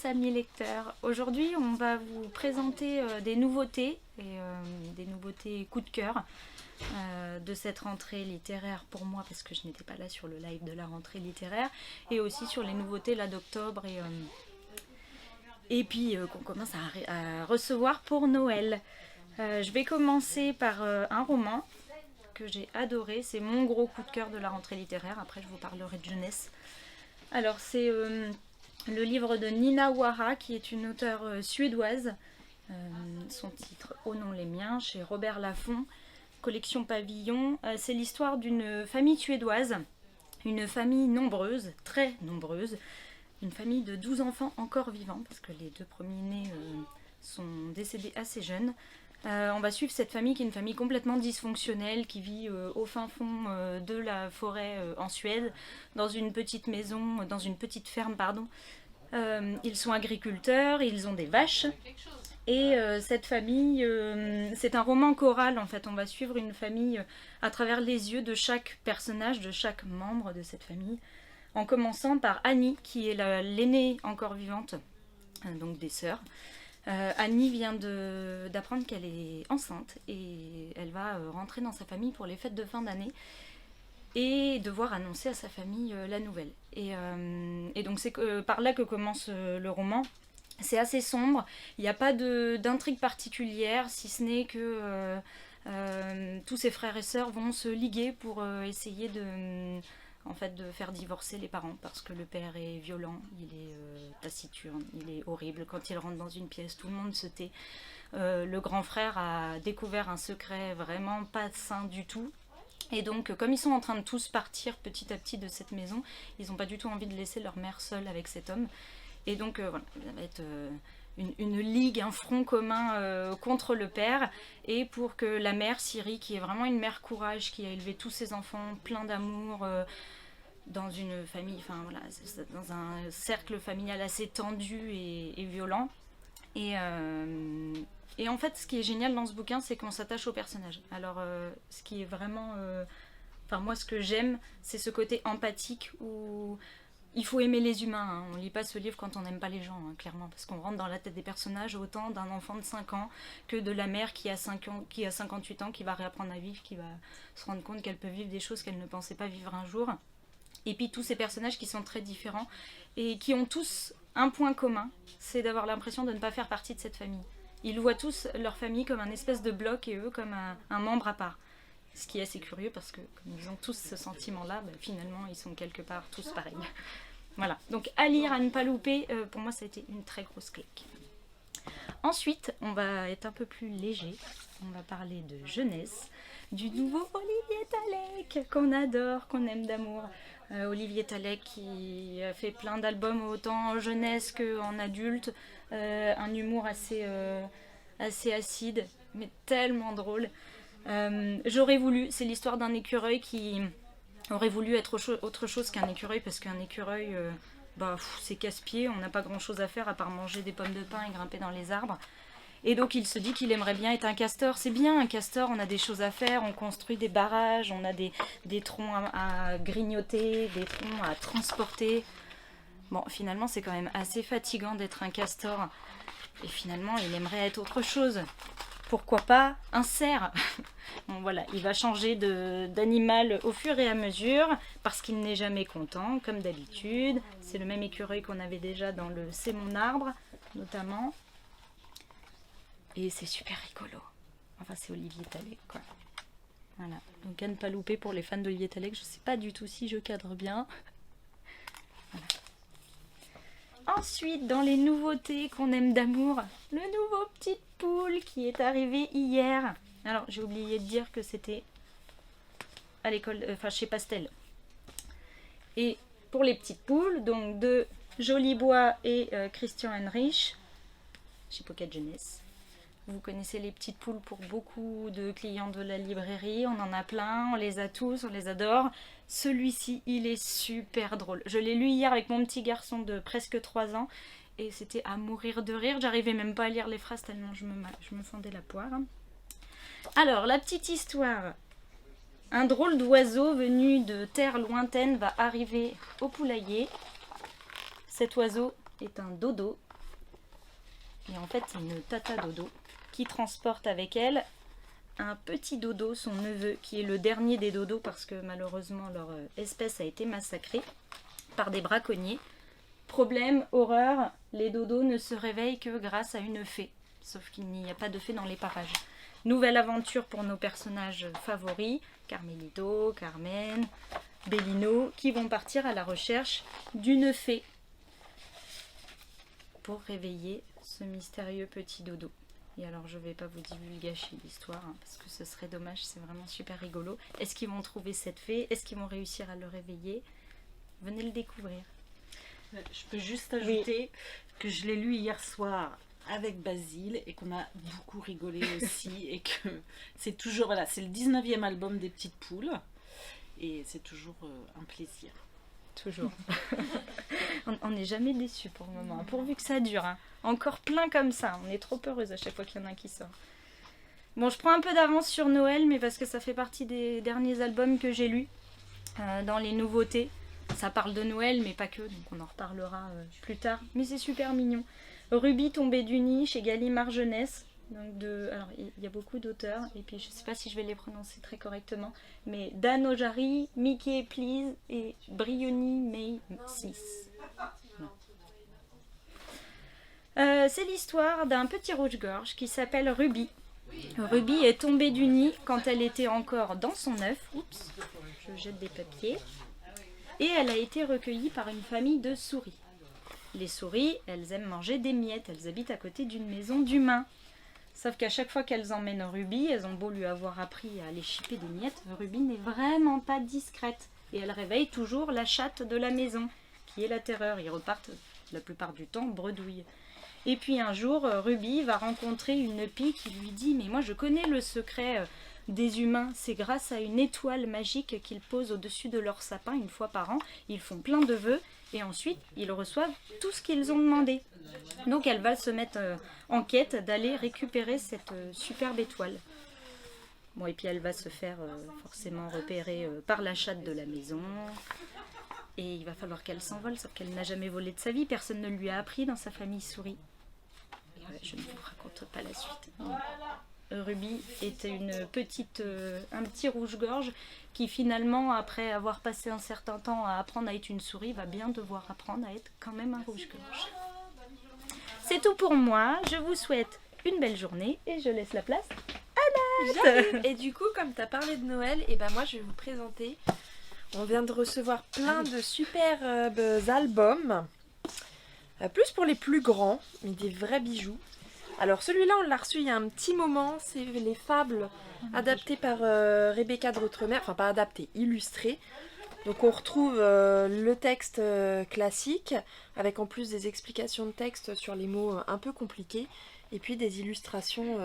amis lecteurs. Aujourd'hui, on va vous présenter des nouveautés, des nouveautés coup de cœur de cette rentrée littéraire pour moi, parce que je n'étais pas là sur le live de la rentrée littéraire, et aussi sur les nouveautés là d'octobre et puis qu'on commence à recevoir pour Noël. Je vais commencer par un roman que j'ai adoré, c'est mon gros coup de cœur de la rentrée littéraire, après je vous parlerai de jeunesse. Alors c'est le livre de Nina Wara, qui est une auteure suédoise. Son titre Ô non les miens, chez Robert Laffont, collection Pavillon. C'est l'histoire d'une famille suédoise, une famille nombreuse, très nombreuse, une famille de 12 enfants encore vivants, parce que les deux premiers-nés sont décédés assez jeunes. On va suivre cette famille qui est une famille complètement dysfonctionnelle, qui vit au fin fond de la forêt en Suède, dans une petite maison, dans une petite ferme, pardon. Ils sont agriculteurs, ils ont des vaches. Et cette famille, c'est un roman choral en fait. On va suivre une famille à travers les yeux de chaque personnage, de chaque membre de cette famille. En commençant par Annie, qui est l'aînée encore vivante, donc des sœurs. Annie vient d'apprendre qu'elle est enceinte et elle va rentrer dans sa famille pour les fêtes de fin d'année et devoir annoncer à sa famille la nouvelle. Et donc c'est par là que commence le roman. C'est assez sombre, il n'y a pas d'intrigue particulière, si ce n'est que tous ses frères et sœurs vont se liguer pour essayer de faire divorcer les parents, parce que le père est violent, il est taciturne, il est horrible. Quand il rentre dans une pièce, tout le monde se tait. Le grand frère a découvert un secret vraiment pas sain du tout. Et donc, comme ils sont en train de tous partir petit à petit de cette maison, ils n'ont pas du tout envie de laisser leur mère seule avec cet homme. Et donc, voilà, ça va être une ligue, un front commun contre le père, et pour que la mère, Siri, qui est vraiment une mère courage, qui a élevé tous ses enfants plein d'amour, dans une famille, enfin voilà, dans un cercle familial assez tendu et violent. Et en fait, ce qui est génial dans ce bouquin, c'est qu'on s'attache aux personnages. Alors, ce qui est vraiment... Enfin, moi, ce que j'aime, c'est ce côté empathique où il faut aimer les humains. Hein. On lit pas ce livre quand on n'aime pas les gens, hein, clairement, parce qu'on rentre dans la tête des personnages autant d'un enfant de 5 ans que de la mère qui a 58 ans, qui va réapprendre à vivre, qui va se rendre compte qu'elle peut vivre des choses qu'elle ne pensait pas vivre un jour. Et puis tous ces personnages qui sont très différents et qui ont tous un point commun, c'est d'avoir l'impression de ne pas faire partie de cette famille. Ils voient tous leur famille comme un espèce de bloc et eux comme un membre à part. Ce qui est assez curieux parce que comme ils ont tous ce sentiment-là, finalement ils sont quelque part tous pareils. Voilà, donc à lire, à ne pas louper, pour moi ça a été une très grosse claque. Ensuite, on va être un peu plus léger, on va parler de jeunesse, du nouveau Olivier Tallec, qu'on adore, qu'on aime d'amour. Olivier Tallec qui a fait plein d'albums autant en jeunesse qu'en adulte, un humour assez acide, mais tellement drôle. J'aurais voulu, c'est l'histoire d'un écureuil qui aurait voulu être autre chose qu'un écureuil, parce qu'un écureuil, c'est casse-pied, on n'a pas grand chose à faire à part manger des pommes de pin et grimper dans les arbres. Et donc il se dit qu'il aimerait bien être un castor. C'est bien un castor, on a des choses à faire, on construit des barrages, on a des troncs à grignoter, des troncs à transporter. Bon, finalement c'est quand même assez fatigant d'être un castor. Et finalement il aimerait être autre chose. Pourquoi pas un cerf? Bon voilà, il va changer d'animal au fur et à mesure, parce qu'il n'est jamais content, comme d'habitude. C'est le même écureuil qu'on avait déjà dans le C'est mon arbre, notamment. Et c'est super rigolo. Enfin, c'est Olivier Tallec, quoi. Voilà. Donc, à ne pas louper pour les fans d'Olivier Tallec. Je sais pas du tout si je cadre bien. Voilà. Ensuite, dans les nouveautés qu'on aime d'amour, le nouveau Petite Poule qui est arrivé hier. Alors, j'ai oublié de dire que c'était à l'école, chez Pastel. Et pour les petites poules, donc de Jolibois et Christian Heinrich, chez Pocket Jeunesse. Vous connaissez les petites poules pour beaucoup de clients de la librairie. On en a plein, on les a tous, on les adore. Celui-ci, il est super drôle. Je l'ai lu hier avec mon petit garçon de presque 3 ans. Et c'était à mourir de rire. J'arrivais même pas à lire les phrases tellement je me fendais la poire. Alors, la petite histoire. Un drôle d'oiseau venu de terre lointaine va arriver au poulailler. Cet oiseau est un dodo. Et en fait, c'est une tata dodo qui transporte avec elle un petit dodo, son neveu, qui est le dernier des dodos parce que malheureusement leur espèce a été massacrée par des braconniers. Problème, horreur, les dodos ne se réveillent que grâce à une fée. Sauf qu'il n'y a pas de fée dans les parages. Nouvelle aventure pour nos personnages favoris, Carmelito, Carmen, Bellino, qui vont partir à la recherche d'une fée pour réveiller ce mystérieux petit dodo. Et alors je vais pas vous divulgacher l'histoire parce que ce serait dommage, c'est vraiment super rigolo. Est-ce qu'ils vont trouver cette fée? Est-ce qu'ils vont réussir à le réveiller? Venez le découvrir. Je peux juste ajouter que je l'ai lu hier soir avec Basile et qu'on a beaucoup rigolé aussi et que c'est toujours, voilà, c'est le 19e album des Petites Poules et c'est toujours un plaisir. Toujours. On n'est jamais déçus pour le moment, pourvu que ça dure. Encore plein comme ça, on est trop heureuse à chaque fois qu'il y en a un qui sort. Bon, je prends un peu d'avance sur Noël, mais parce que ça fait partie des derniers albums que j'ai lus dans les nouveautés. Ça parle de Noël, mais pas que, donc on en reparlera plus tard. Mais c'est super mignon. Ruby tombée du nid chez Gallimard Jeunesse. Donc alors, il y a beaucoup d'auteurs, et puis je ne sais pas si je vais les prononcer très correctement, mais Dan Ojari, Mickey Please et Briony May 6. C'est l'histoire d'un petit rouge-gorge qui s'appelle Ruby. Ruby est tombée du nid quand elle était encore dans son œuf. Oups, je jette des papiers. Et elle a été recueillie par une famille de souris. Les souris, elles aiment manger des miettes, elles habitent à côté d'une maison d'humains. Sauf qu'à chaque fois qu'elles emmènent Ruby, elles ont beau lui avoir appris à aller chipper des miettes, Ruby n'est vraiment pas discrète. Et elle réveille toujours la chatte de la maison, qui est la terreur. Ils repartent la plupart du temps bredouille. Et puis un jour, Ruby va rencontrer une pie qui lui dit « Mais moi je connais le secret des humains, c'est grâce à une étoile magique qu'ils posent au-dessus de leur sapin une fois par an. Ils font plein de vœux et ensuite ils reçoivent tout ce qu'ils ont demandé. » Donc elle va se mettre en quête d'aller récupérer cette superbe étoile. Bon, et puis elle va se faire forcément repérer par la chatte de la maison. Et il va falloir qu'elle s'envole, sauf qu'elle n'a jamais volé de sa vie. Personne ne lui a appris dans sa famille souris. Je ne vous raconte pas la suite. Ruby était un petit rouge-gorge qui finalement, après avoir passé un certain temps à apprendre à être une souris, va bien devoir apprendre à être quand même un rouge-gorge. C'est tout pour moi. Je vous souhaite une belle journée et je laisse la place à Nat. Et du coup, comme tu as parlé de Noël, et ben moi je vais vous présenter. On vient de recevoir plein de superbes albums. Plus pour les plus grands, mais des vrais bijoux. Alors celui-là, on l'a reçu il y a un petit moment. C'est les fables adaptées par Rebecca de Routremer. Enfin, pas adaptées, illustrées. Donc on retrouve le texte classique, avec en plus des explications de texte sur les mots un peu compliqués. Et puis des illustrations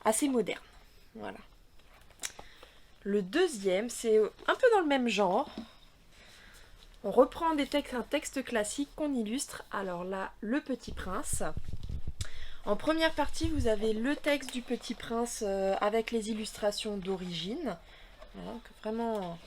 assez modernes. Voilà. Le deuxième, c'est un peu dans le même genre. On reprend un texte classique qu'on illustre. Alors là, Le Petit Prince. En première partie, vous avez le texte du Petit Prince avec les illustrations d'origine. Voilà, donc vraiment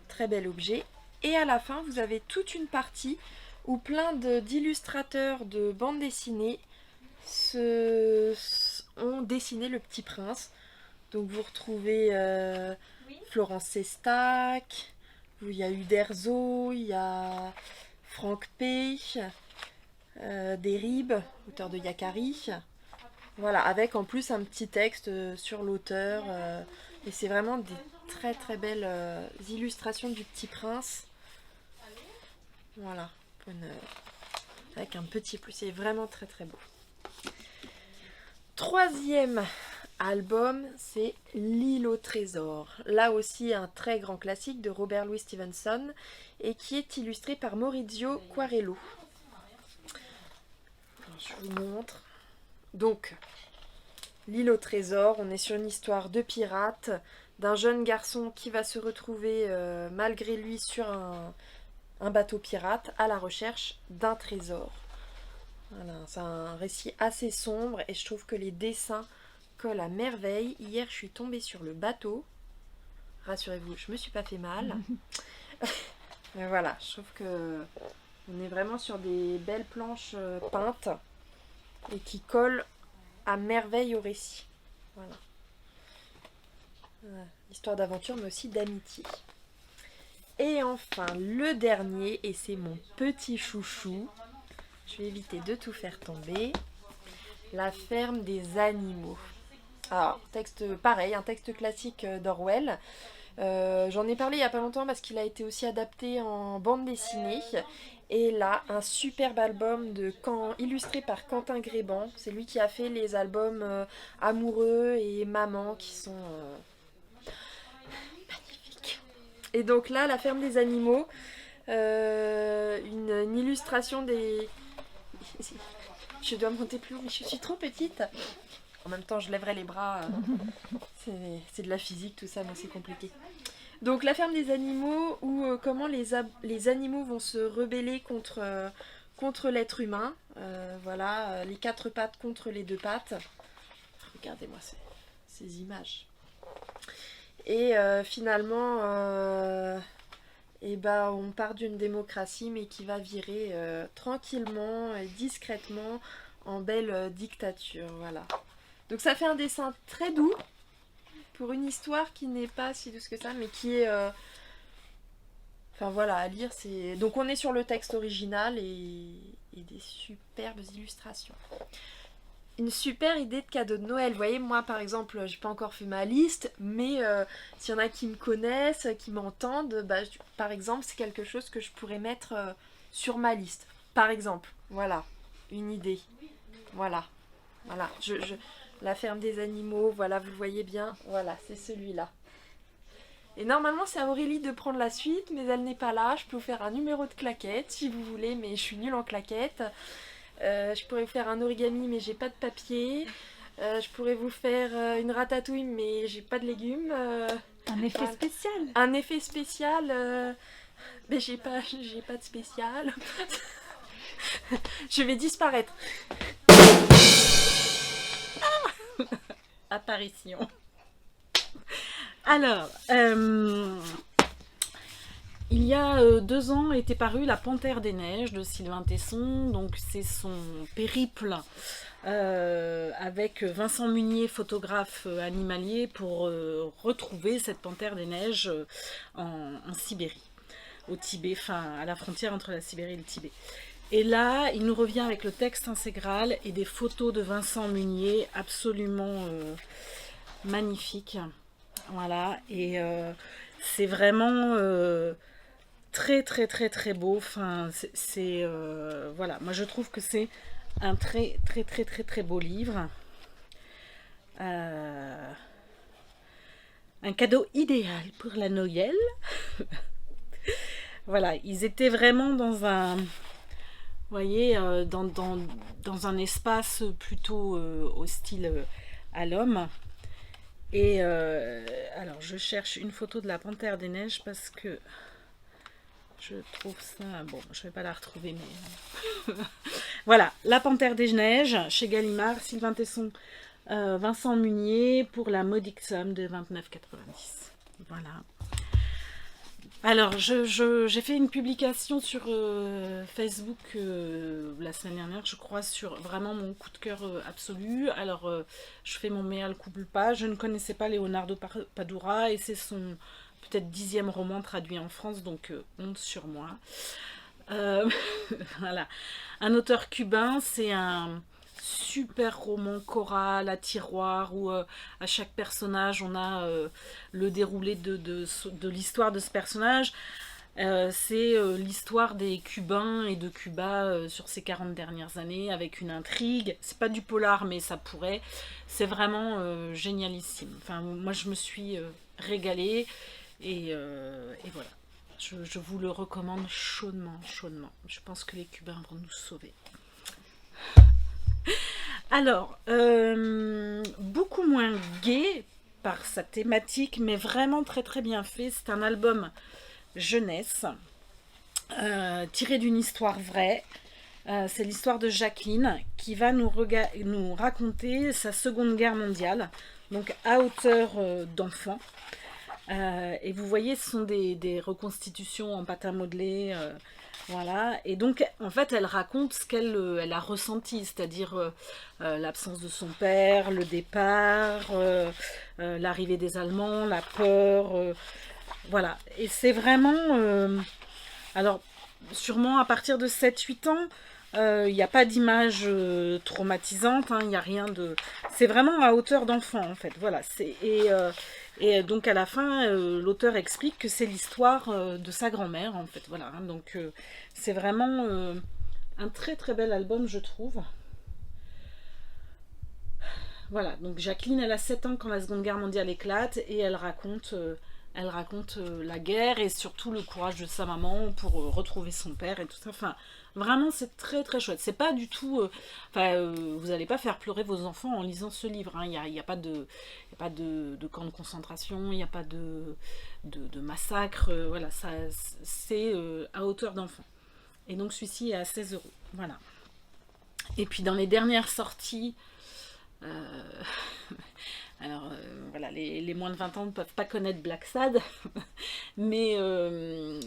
très bel objet. Et à la fin, vous avez toute une partie où plein d'illustrateurs de bandes dessinées ont dessiné le Petit Prince. Donc vous retrouvez Florence Sestac, il y a Uderzo, il y a Franck P, Derib, auteur de Yakari. Voilà, avec en plus un petit texte sur l'auteur. Et c'est vraiment des très très belles illustrations du Petit Prince. Voilà, avec un petit plus, c'est vraiment très très beau. Troisième album, c'est L'île au trésor. Là aussi un très grand classique de Robert Louis Stevenson et qui est illustré par Maurizio Quarello. Alors, je vous montre. Donc, L'île au trésor, on est sur une histoire de pirate, d'un jeune garçon qui va se retrouver malgré lui sur un bateau pirate à la recherche d'un trésor. Voilà, c'est un récit assez sombre et je trouve que les dessins collent à merveille. Hier, je suis tombée sur le bateau. Rassurez-vous, je me suis pas fait mal. Mais voilà, je trouve que on est vraiment sur des belles planches peintes. et qui colle à merveille au récit. Voilà. Histoire d'aventure, mais aussi d'amitié. Et enfin, le dernier, et c'est mon petit chouchou, je vais éviter de tout faire tomber, La ferme des animaux. Alors, texte pareil, un texte classique d'Orwell. J'en ai parlé il n'y a pas longtemps parce qu'il a été aussi adapté en bande dessinée. Et là, un superbe album illustré par Quentin Gréban. C'est lui qui a fait les albums Amoureux et Maman qui sont magnifiques. Et donc là, La ferme des animaux, une illustration des... Je dois monter plus haut, mais je suis trop petite. En même temps, je lèverai les bras. C'est de la physique, tout ça, donc c'est compliqué. Donc la ferme des animaux, où comment les animaux vont se rebeller contre l'être humain. Voilà, les 4 pattes contre les 2 pattes. Regardez-moi ces images. Et finalement, on part d'une démocratie, mais qui va virer tranquillement et discrètement en belle dictature. Voilà. Donc ça fait un dessin très doux, pour une histoire qui n'est pas si douce que ça, mais qui est... Enfin voilà, à lire, c'est... Donc on est sur le texte original et des superbes illustrations. Une super idée de cadeau de Noël. Vous voyez, moi par exemple, j'ai pas encore fait ma liste, mais s'il y en a qui me connaissent, qui m'entendent, par exemple, c'est quelque chose que je pourrais mettre sur ma liste. Par exemple, voilà, une idée. Voilà. La ferme des animaux, voilà, vous le voyez bien, voilà, c'est celui-là. Et normalement, c'est à Aurélie de prendre la suite, mais elle n'est pas là. Je peux vous faire un numéro de claquettes, si vous voulez, mais je suis nulle en claquettes. Je pourrais vous faire un origami, mais j'ai pas de papier. Je pourrais vous faire une ratatouille, mais j'ai pas de légumes. Un effet spécial. Un effet spécial, mais j'ai pas de spécial. Je vais disparaître. Apparition. Alors, il y a 2 ans était parue La Panthère des Neiges de Sylvain Tesson. Donc c'est son périple avec Vincent Munier, photographe animalier, pour retrouver cette panthère des neiges en Sibérie, au Tibet, enfin à la frontière entre la Sibérie et le Tibet. Et là, il nous revient avec le texte intégral et des photos de Vincent Munier absolument magnifiques. Voilà, et c'est vraiment très très très très beau. Enfin, voilà, moi je trouve que c'est un très très très très très beau livre. Un cadeau idéal pour la Noël. Voilà, ils étaient vraiment dans un... Vous voyez, dans un espace plutôt hostile à l'homme. Et alors, je cherche une photo de la Panthère des Neiges parce que je trouve ça... Bon, je ne vais pas la retrouver, mais... Voilà, La Panthère des Neiges, chez Gallimard, Sylvain Tesson, Vincent Munier, pour la modique somme de 29,90. Voilà. Alors, j'ai fait une publication sur Facebook la semaine dernière, je crois, sur vraiment mon coup de cœur absolu. Alors, je fais mon mea culpa. Je ne connaissais pas Leonardo Padura et c'est son peut-être 10e roman traduit en France, donc honte sur moi. Voilà. Un auteur cubain, c'est un super roman choral à tiroir où à chaque personnage on a le déroulé de l'histoire de ce personnage. C'est l'histoire des Cubains et de Cuba sur ces 40 dernières années avec une intrigue. C'est pas du polar, mais ça pourrait. C'est vraiment génialissime. Enfin, moi je me suis régalée et voilà. Je vous le recommande chaudement, chaudement. Je pense que les Cubains vont nous sauver. Alors, beaucoup moins gai par sa thématique, mais vraiment très très bien fait. C'est un album jeunesse, tiré d'une histoire vraie. C'est l'histoire de Jacqueline qui va nous raconter sa Seconde Guerre mondiale, donc à hauteur d'enfant. Et vous voyez, ce sont des reconstitutions en pâte à modeler Voilà, et donc en fait elle raconte ce qu'elle elle a ressenti, c'est-à-dire l'absence de son père, le départ, l'arrivée des Allemands, la peur, voilà. Et c'est vraiment, alors sûrement à partir de 7-8 ans, il n'y a pas d'image traumatisante, il n'y a rien de... C'est vraiment à hauteur d'enfant en fait, voilà. Et donc à la fin, l'auteur explique que c'est l'histoire de sa grand-mère en fait, voilà. Donc c'est vraiment un très très bel album je trouve. Voilà, donc Jacqueline elle a 7 ans quand la Seconde Guerre mondiale éclate et elle raconte la guerre et surtout le courage de sa maman pour retrouver son père et tout ça. Enfin, vraiment, c'est très très chouette. C'est pas du tout... vous n'allez pas faire pleurer vos enfants en lisant ce livre. Il n'y a pas de camp de concentration, il n'y a pas de massacre. Voilà, c'est à hauteur d'enfant. Et donc celui-ci est à 16 €. Voilà. Et puis dans les dernières sorties... Alors voilà, les moins de 20 ans ne peuvent pas connaître Black Sad, mais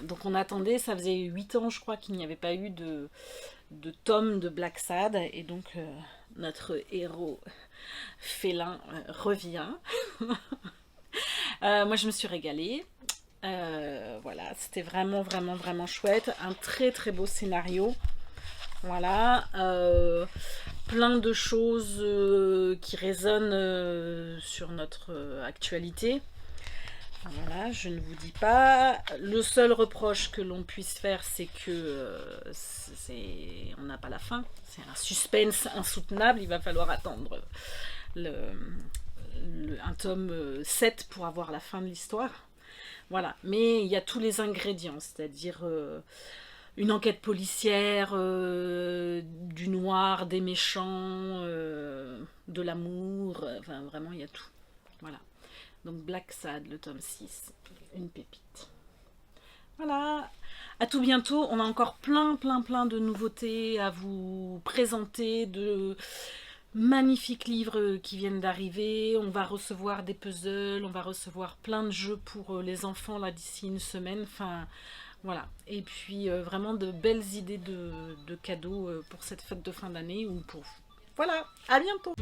donc on attendait, ça faisait 8 ans je crois qu'il n'y avait pas eu de tome de Black Sad, et donc notre héros félin revient. Moi je me suis régalée, voilà, c'était vraiment vraiment vraiment chouette, un très très beau scénario. Voilà, plein de choses qui résonnent sur notre actualité. Voilà, je ne vous dis pas. Le seul reproche que l'on puisse faire, c'est que on n'a pas la fin. C'est un suspense insoutenable. Il va falloir attendre un tome 7 pour avoir la fin de l'histoire. Voilà, mais il y a tous les ingrédients, c'est-à-dire... une enquête policière, du noir, des méchants, de l'amour, enfin vraiment il y a tout. Voilà. Donc Black Sad, le tome 6, une pépite. Voilà. À tout bientôt, on a encore plein de nouveautés à vous présenter, de magnifiques livres qui viennent d'arriver. On va recevoir des puzzles, on va recevoir plein de jeux pour les enfants là d'ici une semaine. Enfin... Voilà, et puis vraiment de belles idées de cadeaux pour cette fête de fin d'année ou pour... Voilà, à bientôt!